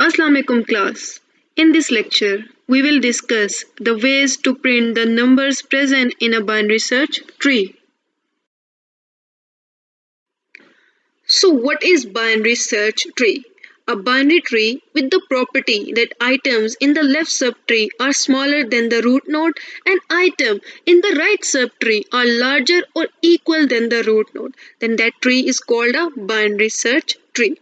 Assalamualaikum class. In this lecture, we will discuss the ways to print the numbers present in a binary search tree. So what is binary search tree? A binary tree with the property that items in the left subtree are smaller than the root node and items in the right subtree are larger or equal than the root node. Then that tree is called a binary search tree.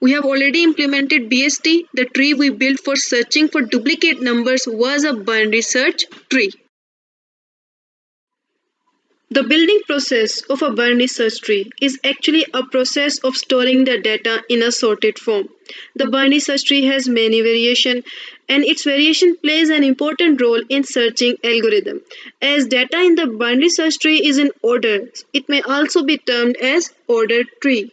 We have already implemented BST. The tree we built for searching for duplicate numbers was a binary search tree. The building process of a binary search tree is actually a process of storing the data in a sorted form. The binary search tree has many variations and its variation plays an important role in searching algorithm. As data in the binary search tree is in order, it may also be termed as ordered tree.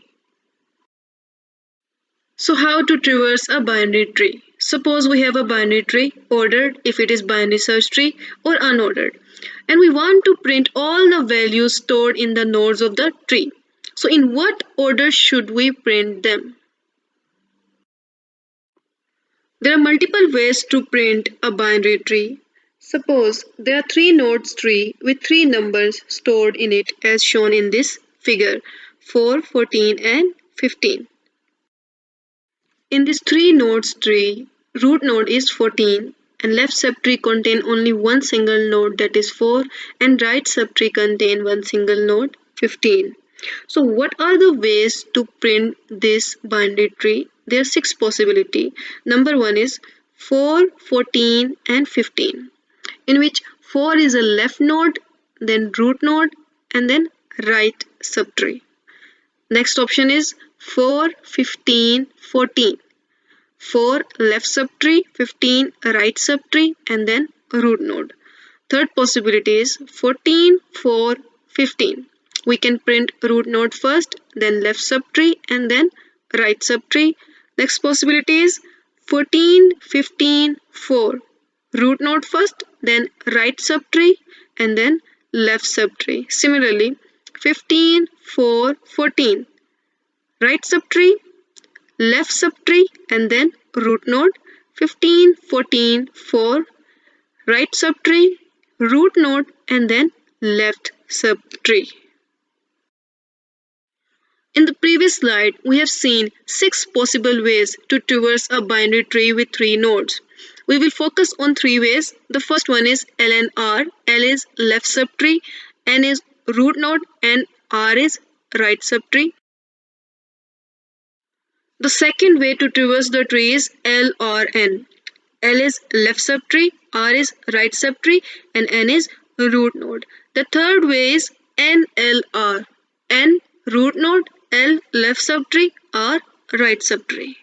So how to traverse a binary tree? Suppose we have a binary tree, ordered if it is binary search tree or unordered. And we want to print all the values stored in the nodes of the tree. So in what order should we print them? There are multiple ways to print a binary tree. Suppose there are three nodes tree with three numbers stored in it as shown in this figure 4, 14 and 15. In this three nodes tree, root node is 14 and left subtree contain only one single node that is 4 and right subtree contain one single node 15. So what are the ways to print this binary tree? There are six possibilities. Number one is 4, 14 and 15 in which 4 is a left node, then root node and then right subtree. Next option is 4, 15, 14. 4 left subtree, 15 right subtree and then root node. Third possibility is 14, 4, 15. We can print root node first, then left subtree and then right subtree. Next possibility is 14, 15, 4. Root node first, then right subtree and then left subtree. Similarly, 15, 4, 14. Right subtree, left subtree and then root node 15, 14, 4, right subtree, root node and then left subtree. In the previous slide, we have seen six possible ways to traverse a binary tree with three nodes. We will focus on three ways. The first one is LNR. L is left subtree, N is root node and R is right subtree. The second way to traverse the tree is L or N. L is left subtree, R is right subtree, and N is root node. The third way is NLR. N root node, L left subtree, R right subtree.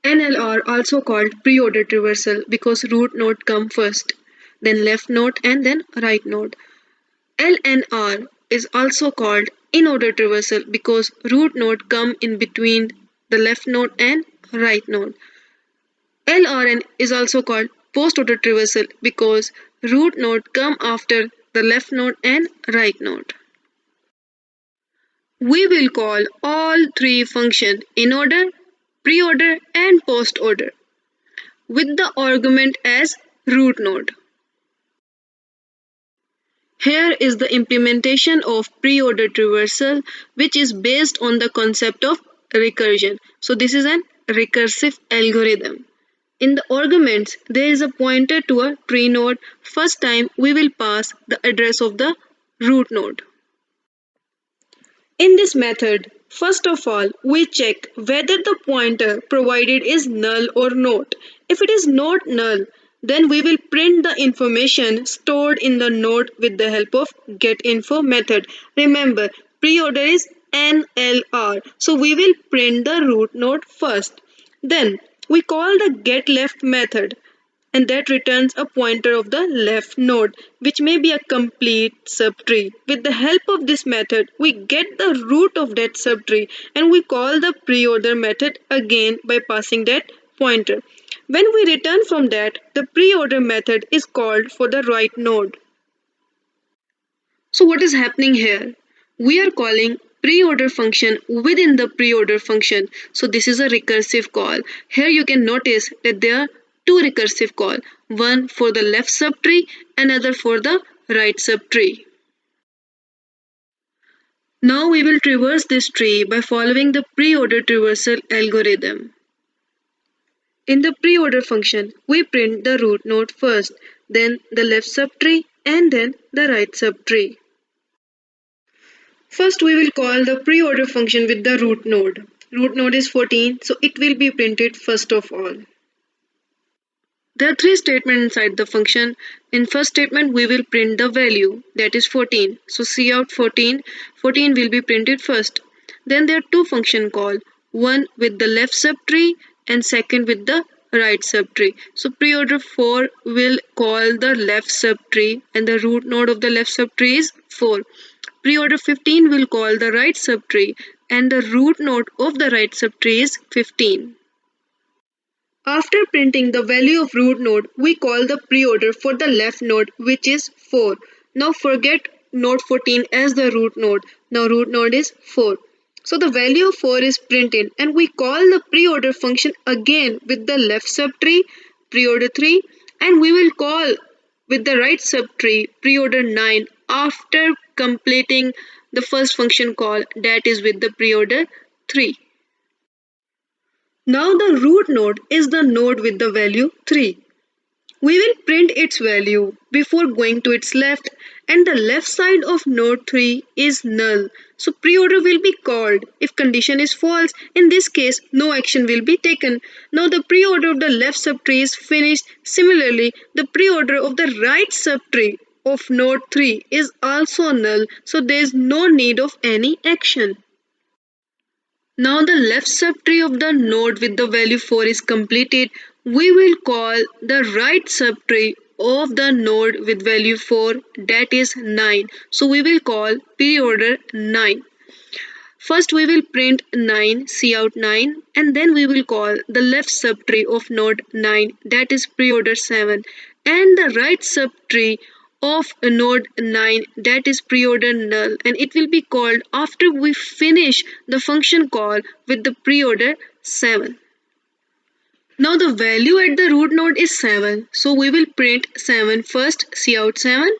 NLR also called pre-order traversal because root node come first, then left node and then right node. LNR is also called in-order traversal because root node come in between the left node and right node. LRN is also called post-order traversal because root node come after the left node and right node. We will call all three functions in-order, pre-order and post-order with the argument as root node. Here is the implementation of pre-order traversal which is based on the concept of recursion. So this is an recursive algorithm. In the arguments, there is a pointer to a tree node. First time we will pass the address of the root node. In this method, first of all, we check whether the pointer provided is null or not. If it is not null, then we will print the information stored in the node with the help of getInfo method. Remember, pre-order is NLR, so we will print the root node first. Then we call the getLeft method and that returns a pointer of the left node, which may be a complete subtree. With the help of this method, we get the root of that subtree and we call the pre-order method again by passing that pointer. When we return from that, the pre-order method is called for the right node. So what is happening here? We are calling pre-order function within the pre-order function. So this is a recursive call. Here you can notice that there are two recursive call, one for the left subtree, another for the right subtree. Now we will traverse this tree by following the pre-order traversal algorithm. In the pre-order function, we print the root node first, then the left subtree, and then the right subtree. First, we will call the pre-order function with the root node. Root node is 14, so it will be printed first of all. There are three statements inside the function. In first statement, we will print the value, that is 14. So cout 14, 14 will be printed first. Then there are two function call, one with the left subtree and second with the right subtree. So pre-order 4 will call the left subtree and the root node of the left subtree is 4. Pre-order 15 will call the right subtree and the root node of the right subtree is 15. After printing the value of root node, we call the preorder for the left node, which is 4. Now forget node 14 as the root node. Now root node is 4. So the value of 4 is printed and we call the preorder function again with the left subtree, preorder 3, and we will call with the right subtree, preorder 9, after completing the first function call, that is with the preorder 3. Now the root node is the node with the value 3. We will print its value before going to its left, and the left side of node 3 is null. So preorder will be called. If condition is false, in this case no action will be taken. Now the preorder of the left subtree is finished. Similarly, the preorder of the right subtree of node 3 is also null, so there is no need of any action. Now the left subtree of the node with the value 4 is completed. We will call the right subtree of the node with value 4, that is 9. So we will call preorder 9. First we will print 9, cout 9, and then we will call the left subtree of node 9, that is preorder 7, and the right subtree of node 9, that is preorder null, and it will be called after we finish the function call with the preorder 7. Now the value at the root node is 7, so we will print 7 first, cout 7,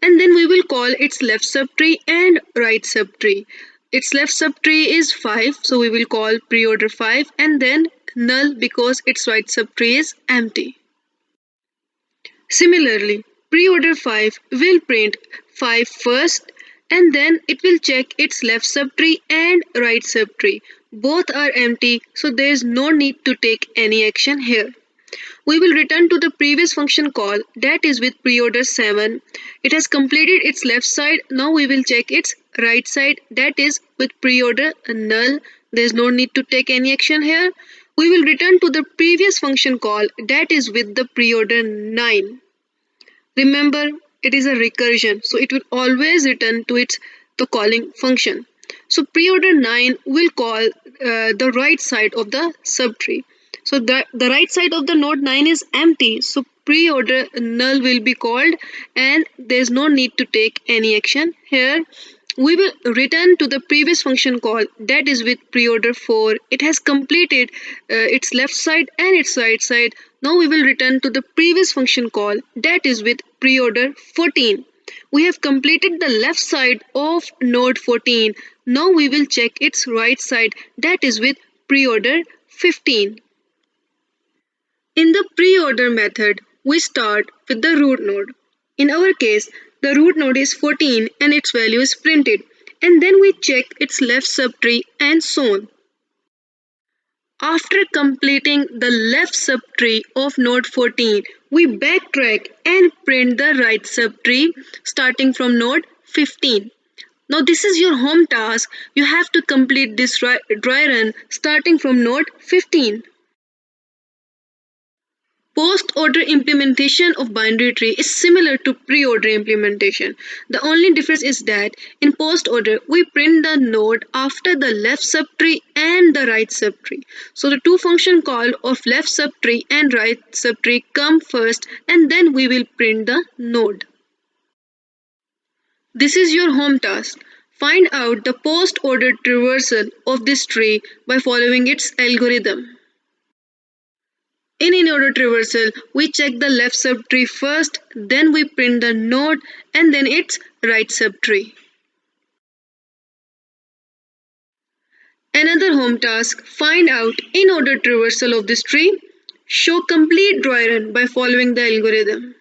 and then we will call its left subtree and right subtree. Its left subtree is 5, so we will call preorder 5 and then null because its right subtree is empty. Similarly, preorder 5 will print 5 first and then it will check its left subtree and right subtree. Both are empty, so there is no need to take any action here. We will return to the previous function call, that is with preorder 7. It has completed its left side. Now we will check its right side, that is with preorder null. There is no need to take any action here. We will return to the previous function call, that is with the preorder 9. Remember, it is a recursion, so it will always return to its the calling function. So preorder 9 will call the right side of the subtree. So the right side of the node 9 is empty, so preorder null will be called and there is no need to take any action here. We will return to the previous function call, that is with preorder 4. It has completed its left side and its right side. Now we will return to the previous function call, that is with preorder 14. We have completed the left side of node 14. Now we will check its right side, that is with preorder 15. In the preorder method, we start with the root node. In our case, the root node is 14 and its value is printed, and then we check its left subtree and so on. After completing the left subtree of node 14, we backtrack and print the right subtree starting from node 15. Now this is your home task. You have to complete this dry run starting from node 15. Post-order implementation of binary tree is similar to pre-order implementation. The only difference is that in post-order, we print the node after the left subtree and the right subtree. So the two function call of left subtree and right subtree come first and then we will print the node. This is your home task. Find out the post-ordered traversal of this tree by following its algorithm. In in-order traversal, we check the left subtree first, then we print the node and then its right subtree. Another home task, find out in-order traversal of this tree. Show complete dry run by following the algorithm.